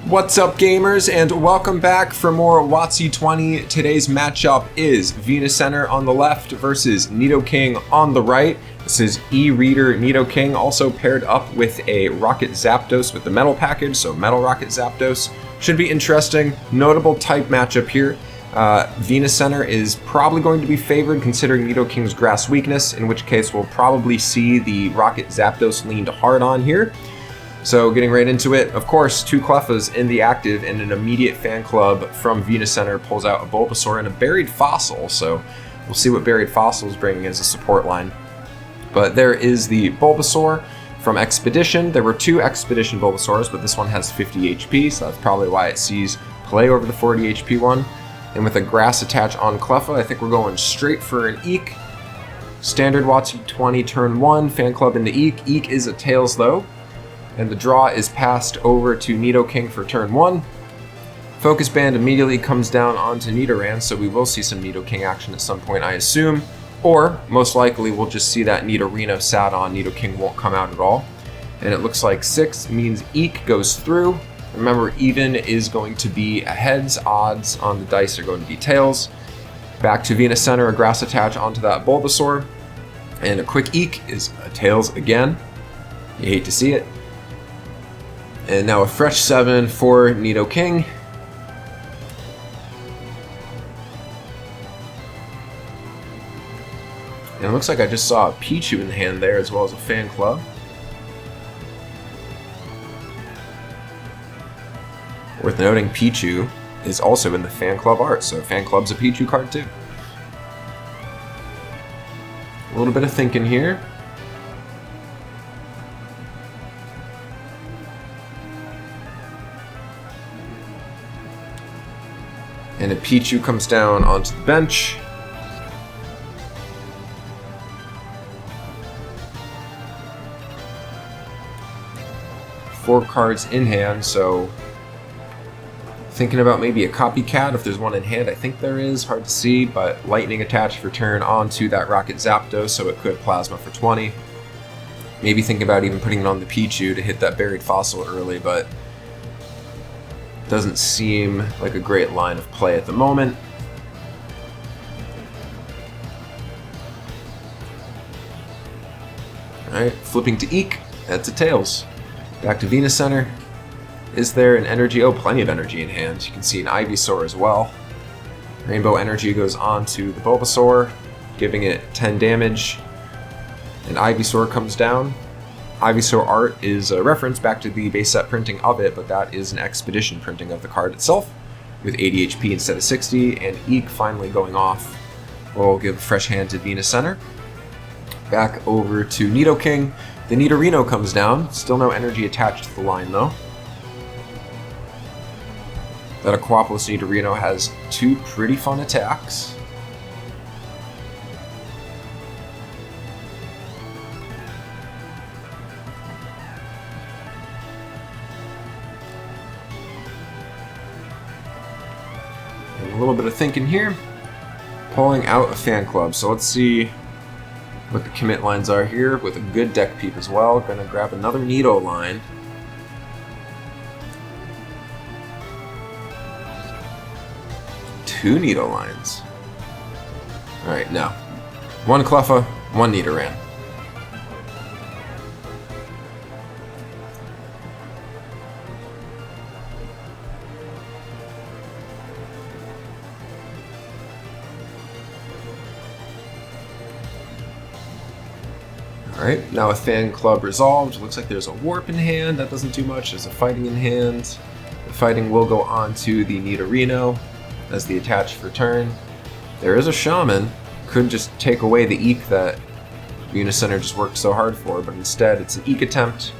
What's up, gamers, and welcome back for more WotC-20. Today's matchup is VenuCenter on the left versus Nidoking on the right. This is E-Reader Nidoking, also paired up with a Rocket Zapdos with the metal package, so Metal Rocket Zapdos. Should be interesting. Notable type matchup here. VenuCenter is probably going to be favored considering Nidoking's grass weakness, in which case we'll probably see the Rocket Zapdos leaned hard on here. So getting right into it, of course, two Cleffas in the active, and an immediate fan club from VenuCenter pulls out a Bulbasaur and a Buried Fossil, so we'll see what Buried Fossil is bringing as a support line. But there is the Bulbasaur from Expedition. There were two Expedition Bulbasaurs, but this one has 50 HP, so that's probably why it sees play over the 40 HP one. And with a Grass attach on Cleffa, I think we're going straight for an Eek. Standard WotC-20 turn 1, fan club into Eek. Eek is a Tails though. And the draw is passed over to Nidoking for turn 1. Focus Band immediately comes down onto Nidoran, so we will see some Nidoking action at some point, I assume. Or, most likely, we'll just see that Nidorino sat on, Nidoking won't come out at all. And it looks like 6 means Eek goes through. Remember, even is going to be a heads, odds on the dice are going to be tails. Back to VenuCenter, a Grass attach onto that Bulbasaur. And a quick Eek is a tails again. You hate to see it. And now a fresh 7 for Nidoking. And it looks like I just saw a Pichu in the hand there, as well as a fan club. Worth noting, Pichu is also in the fan club art, so fan club's a Pichu card too. A little bit of thinking here. And a Pichu comes down onto the bench. Four cards in hand, so thinking about maybe a copycat if there's one in hand. I think there is, hard to see, but lightning attached for turn onto that Rocket Zapdos, so it could plasma for 20. Maybe think about even putting it on the Pichu to hit that Buried Fossil early, but doesn't seem like a great line of play at the moment. Alright, flipping to Eek, that's a Tails. Back to VenuCenter. Is there an energy? Oh, plenty of energy in hand. You can see an Ivysaur as well. Rainbow energy goes on to the Bulbasaur, giving it 10 damage. And Ivysaur comes down. Ivysaur art is a reference back to the base set printing of it, but that is an Expedition printing of the card itself, with 80 HP instead of 60, and Eek finally going off. We'll give a fresh hand to VenuCenter. Back over to Nidoking. The Nidorino comes down. Still no energy attached to the line though. That Aquapolis Nidorino has two pretty fun attacks. And a little bit of thinking here. Pulling out a fan club. So let's see what the commit lines are here with a good deck peep as well. Gonna grab another Nido line. Two Nido lines. Alright, now. One Cleffa, one Nidoran. Alright, now a fan club resolved. Looks like there's a warp in hand. That doesn't do much. There's a fighting in hand. The fighting will go on to the Nidorino as the attach for turn. There is a Shaman. Could just take away the Eek that VenuCenter just worked so hard for, but instead it's an Eek attempt.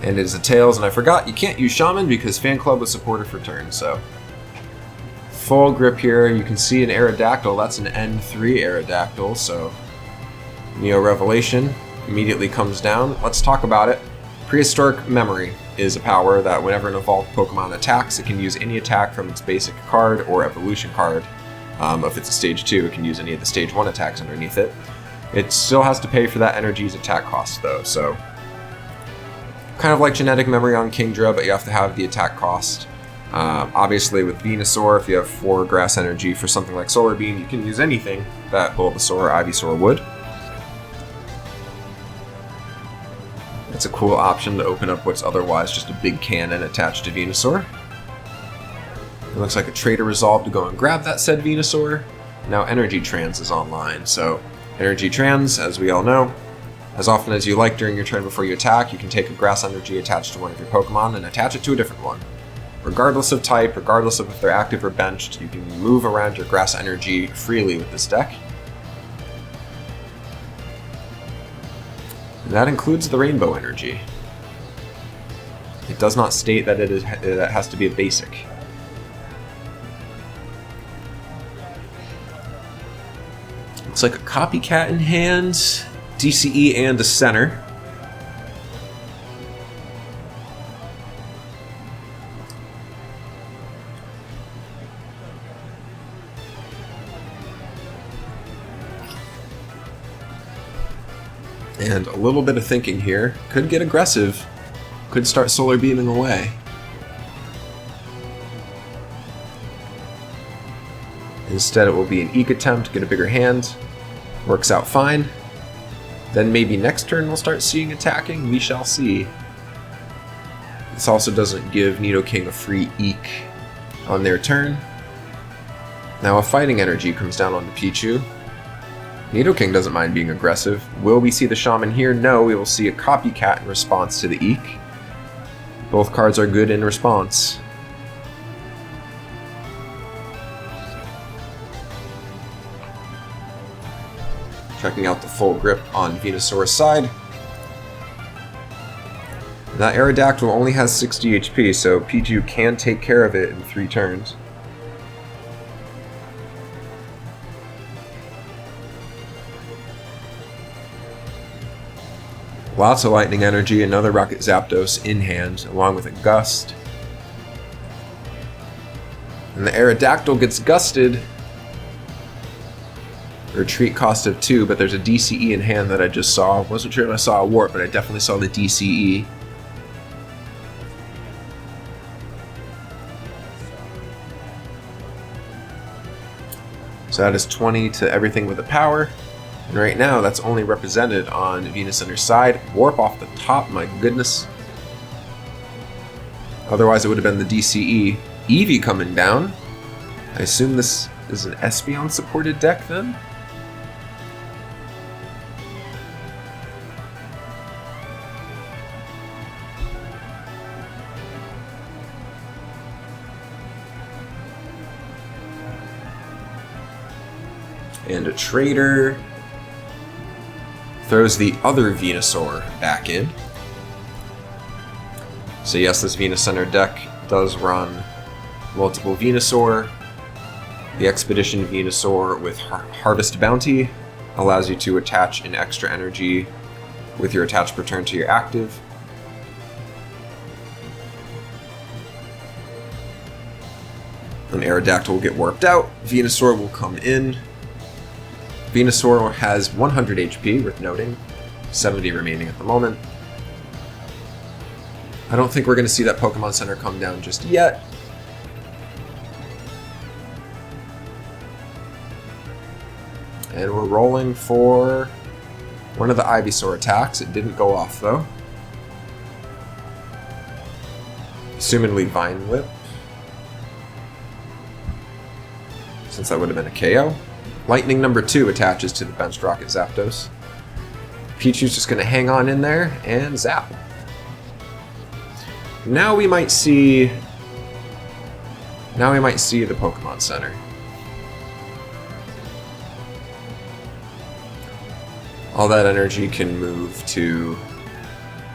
And it is a Tails, and I forgot you can't use Shaman because fan club was supported for turn, so. Full grip here. You can see an Aerodactyl. That's an N3 Aerodactyl, so Neo Revelation immediately comes down. Let's talk about it. Prehistoric Memory is a power that whenever an evolved Pokemon attacks, it can use any attack from its basic card or evolution card. If it's a stage 2, it can use any of the stage 1 attacks underneath it. It still has to pay for that energy's attack cost though, so Kind of like genetic memory on Kingdra, but you have to have the attack cost. Obviously with Venusaur, if you have 4 grass energy for something like Solar Beam, you can use anything that Bulbasaur or Ivysaur would. It's a cool option to open up what's otherwise just a big cannon attached to Venusaur. It looks like a trader resolved to go and grab that said Venusaur. Now Energy Trans is online, so Energy Trans, as we all know, as often as you like during your turn before you attack, you can take a grass energy attached to one of your Pokemon and attach it to a different one. Regardless of type, regardless of if they're active or benched, you can move around your grass energy freely with this deck. And that includes the rainbow energy. It does not state that it has to be a basic. Looks like a copycat in hand, DCE and a center. And a little bit of thinking here. Could get aggressive. Could start solar beaming away. Instead it will be an Eek attempt, get a bigger hand. Works out fine. Then maybe next turn we'll start seeing attacking. We shall see. This also doesn't give Nidoking a free Eek on their turn. Now a fighting energy comes down on the Pichu. Nidoking doesn't mind being aggressive. Will we see the Shaman here? No, we will see a copycat in response to the Eek. Both cards are good in response. Checking out the full grip on Venusaur's side. That Aerodactyl only has 60 HP, so Pichu can take care of it in 3 turns. Lots of lightning energy, another Rocket Zapdos in hand, along with a Gust. And the Aerodactyl gets gusted. Retreat cost of 2, but there's a DCE in hand that I just saw. Wasn't sure if I saw a Warp, but I definitely saw the DCE. So that is 20 to everything with a power. And right now, that's only represented on VenuCenter's side. Warp off the top, my goodness. Otherwise, it would have been the DCE. Eevee coming down. I assume this is an Espeon supported deck then? And a trader. Throws the other Venusaur back in. So yes, this VenuCenter deck does run multiple Venusaur. The Expedition Venusaur with Harvest Bounty allows you to attach an extra energy with your attached per turn to your active. An Aerodactyl will get warped out, Venusaur will come in. Venusaur has 100 HP, worth noting, 70 remaining at the moment. I don't think we're going to see that Pokemon Center come down just yet. And we're rolling for one of the Ivysaur attacks. It didn't go off though. Assumedly Vine Whip, since that would have been a KO. Lightning number 2 attaches to the benched Rocket Zapdos. Pichu's just going to hang on in there and zap. Now we might see the Pokemon Center. All that energy can move to...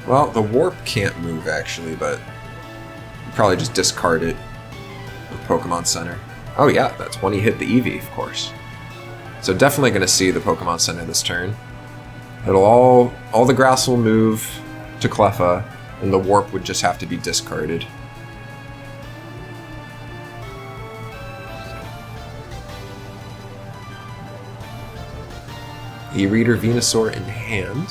Well, the Warp can't move actually, but you probably just discard it with Pokemon Center. Oh yeah, that's when he hit the Eevee, of course. So definitely going to see the Pokemon Center this turn. It'll all the grass will move to Cleffa, and the Warp would just have to be discarded. E-Reader Venusaur in hand.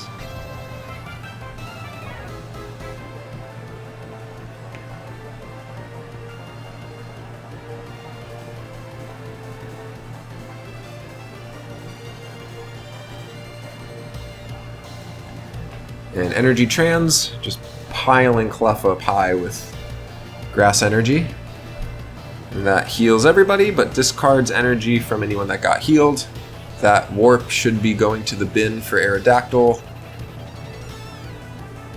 And Energy Trans, just piling Clef up high with Grass Energy. And that heals everybody, but discards energy from anyone that got healed. That Warp should be going to the bin for Aerodactyl.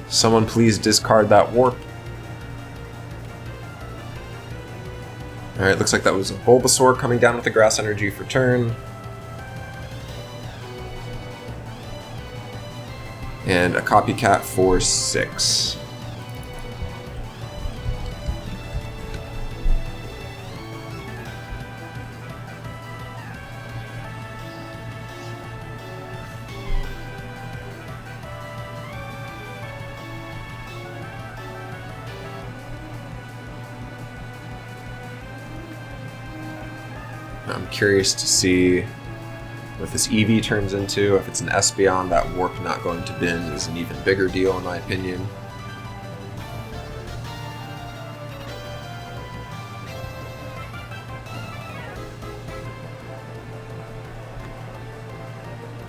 Someone please discard that Warp. Alright, looks like that was a Bulbasaur coming down with the Grass Energy for turn. And a Copycat for 6. I'm curious to see what this Eevee turns into. If it's an Espeon, that Warp not going to bin is an even bigger deal in my opinion.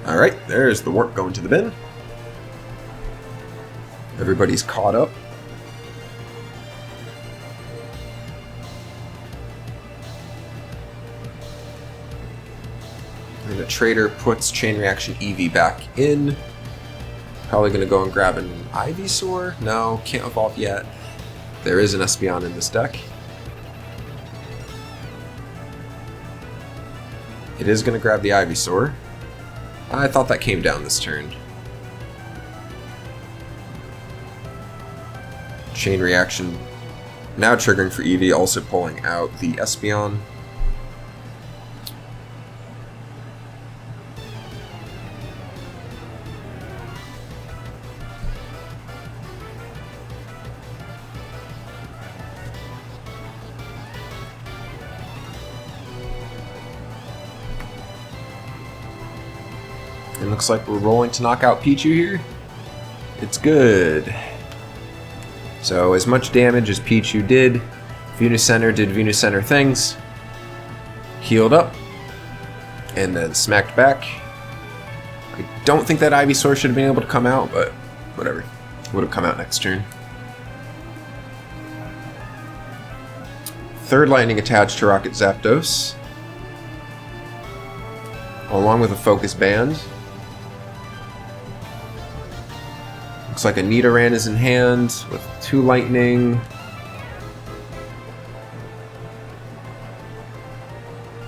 Alright, there's the Warp going to the bin. Everybody's caught up. And the trader puts Chain Reaction Eevee back in. Probably going to go and grab an Ivysaur. No, can't evolve yet. There is an Espeon in this deck. It is going to grab the Ivysaur. I thought that came down this turn. Chain Reaction now triggering for Eevee, also pulling out the Espeon. It looks like we're rolling to knock out Pichu here. It's good. So as much damage as Pichu did, VenuCenter did VenuCenter things. Healed up. And then smacked back. I don't think that Ivysaur should have been able to come out, but whatever. Would have come out next turn. Third Lightning attached to Rocket Zapdos. Along with a Focus Band. Looks like a Nidoran is in hand with 2 Lightning.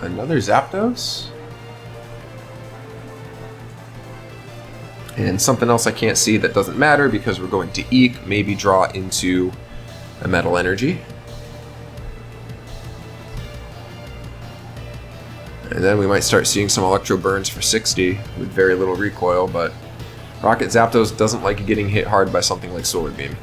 Another Zapdos? And something else I can't see that doesn't matter because we're going to Eek, maybe draw into a Metal Energy. And then we might start seeing some Electro Burns for 60 with very little recoil, but Rocket Zapdos doesn't like getting hit hard by something like Solar Beam.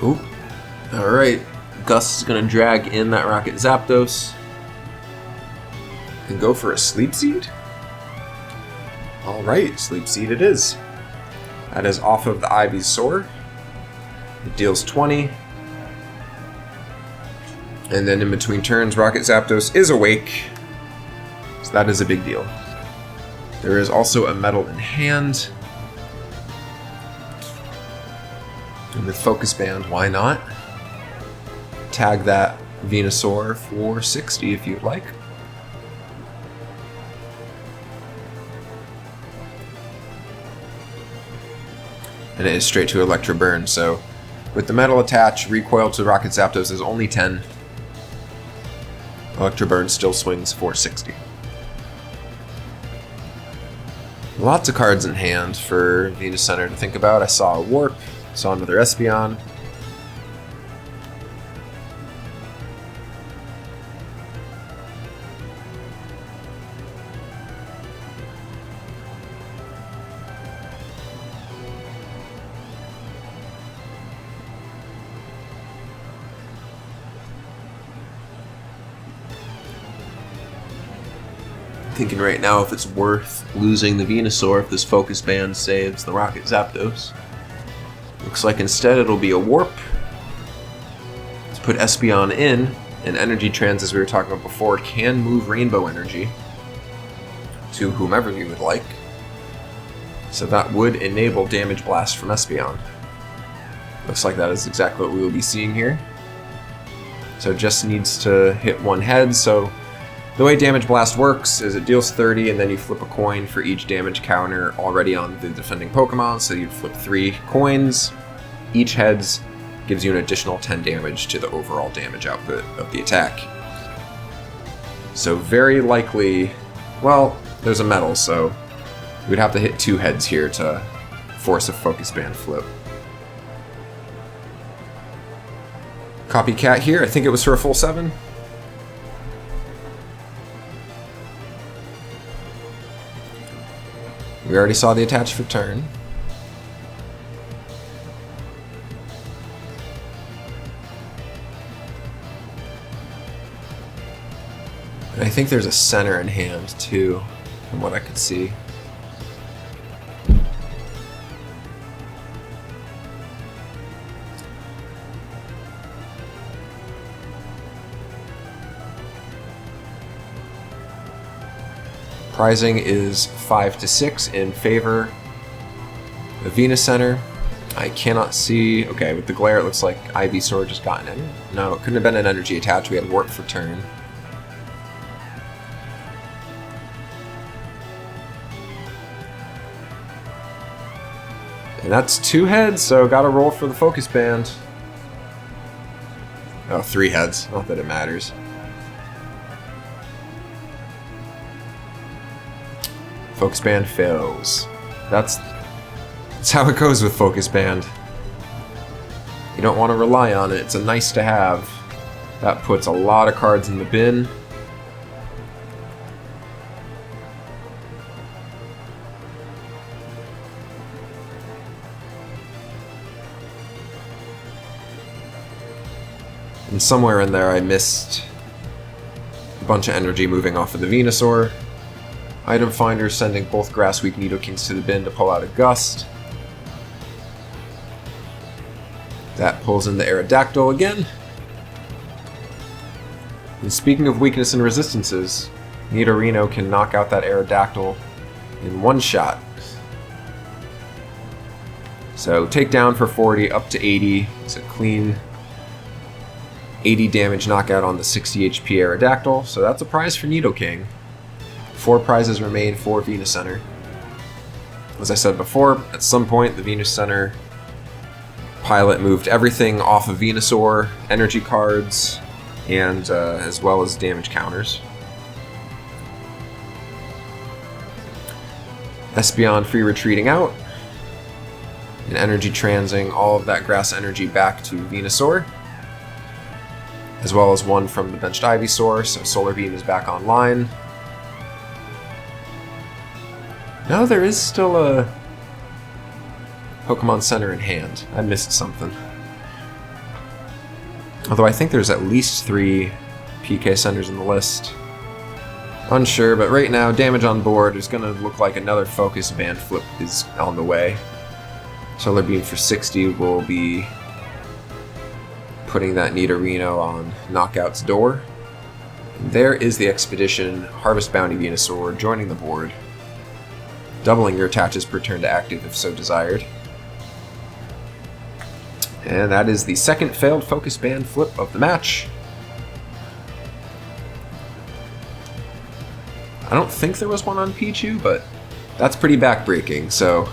Oop. Alright. Gus is going to drag in that Rocket Zapdos and go for a Sleep Seed. Alright, Sleep Seed it is. That is off of the Ivysaur. It deals 20. And then in between turns, Rocket Zapdos is awake. So that is a big deal. There is also a Metal in hand. And with Focus Band, why not? Tag that Venusaur for 60 if you'd like. And it is straight to Electro Burn, so with the Metal attach, recoil to Rocket Zapdos is only 10. Electro Burn still swings for 60. Lots of cards in hand for VenuCenter to think about. I saw a Warp, saw another Espeon. Thinking right now if it's worth losing the Venusaur if this Focus Band saves the Rocket Zapdos. Looks like instead it'll be a Warp. Let's put Espeon in, and Energy Trans, as we were talking about before, can move Rainbow Energy to whomever you would like. So that would enable Damage Blast from Espeon. Looks like that is exactly what we will be seeing here. So it just needs to hit one head. So the way Damage Blast works is it deals 30 and then you flip a coin for each damage counter already on the defending Pokemon. So you'd flip 3 coins. Each heads gives you an additional 10 damage to the overall damage output of the attack. So very likely, well, there's a metal, so we'd have to hit 2 heads here to force a Focus Band flip. Copycat here, I think it was for a full 7. We already saw the attach for turn. And I think there's a center in hand too, from what I could see. Pricing is 5 to 6 in favor of VenuCenter. I cannot see. Okay, with the glare, it looks like Ivysaur just got an energy. No, it couldn't have been an energy attach. We had Warp for turn. And that's 2 heads, so gotta roll for the Focus Band. Oh, 3 heads. Not that it matters. Focus Band fails. That's how it goes with Focus Band. You don't want to rely on it. It's a nice to have. That puts a lot of cards in the bin. And somewhere in there I missed a bunch of energy moving off of the Venusaur. Item Finder sending both Grass Weak Nidokings to the bin to pull out a Gust. That pulls in the Aerodactyl again. And speaking of weakness and resistances, Nidorino can knock out that Aerodactyl in one shot. So take down for 40, up to 80. It's a clean 80 damage knockout on the 60 HP Aerodactyl. So that's a prize for Nidoking. 4 prizes remain for VenuCenter. As I said before, at some point the VenuCenter pilot moved everything off of Venusaur, energy cards, and as well as damage counters. Espeon free retreating out, and energy transing all of that grass energy back to Venusaur, as well as one from the benched Ivysaur, so Solar Beam is back online. No, there is still a Pokemon Center in hand. I missed something. Although I think there's at least 3 PK Centers in the list. Unsure, but right now, damage on board is going to look like another Focus Band flip is on the way. Solar Beam for 60 will be putting that Nidorino on Knockout's door. And there is the Expedition Harvest Bounty Venusaur joining the board, doubling your attaches per turn to active if so desired. And that is the second failed Focus Band flip of the match. I don't think there was one on Pichu, but that's pretty backbreaking, so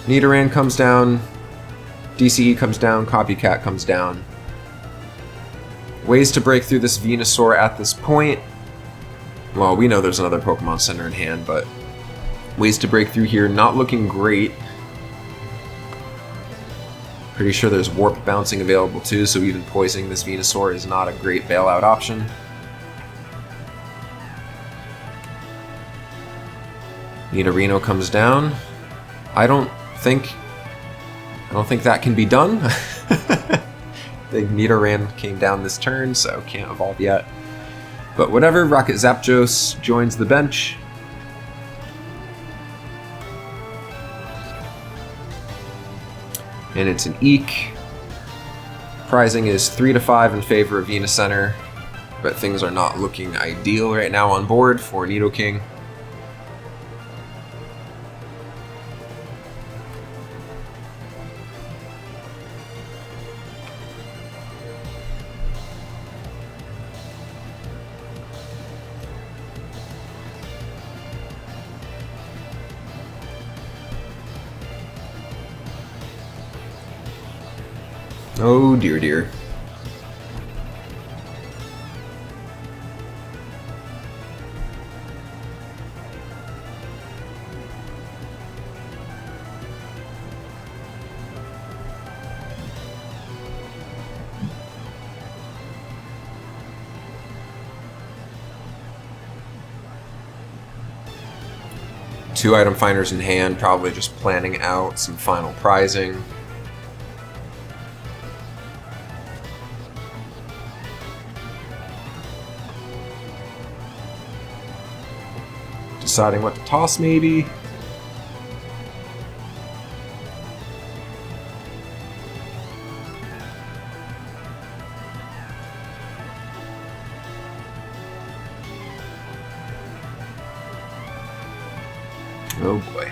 Nidoran comes down, DCE comes down, Copycat comes down. Ways to break through this Venusaur at this point. Well, we know there's another Pokemon Center in hand, but ways to break through here, not looking great. Pretty sure there's Warp bouncing available too, so even poisoning this Venusaur is not a great bailout option. Nidorino comes down. I don't think that can be done. The Nidoran came down this turn, so can't evolve yet. But whatever, Rocket Zapdos joins the bench. And it's an Eek. Prizing is 3-5 in favor of VenuCenter, but things are not looking ideal right now on board for Nidoking. Oh dear dear. Two item finders in hand, probably just planning out some final prizing. Deciding what to toss, maybe. Oh boy.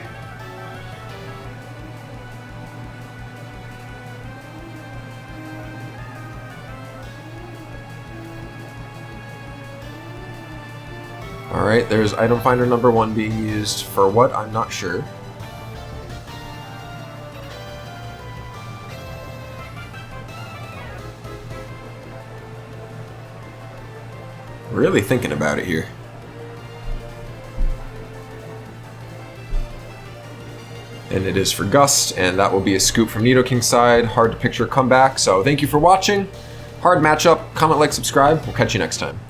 Alright, there's item finder number 1 being used for what? I'm not sure. Really thinking about it here. And it is for Gust, and that will be a scoop from Nidoking's side. Hard to picture a comeback, so thank you for watching. Hard matchup. Comment, like, subscribe. We'll catch you next time.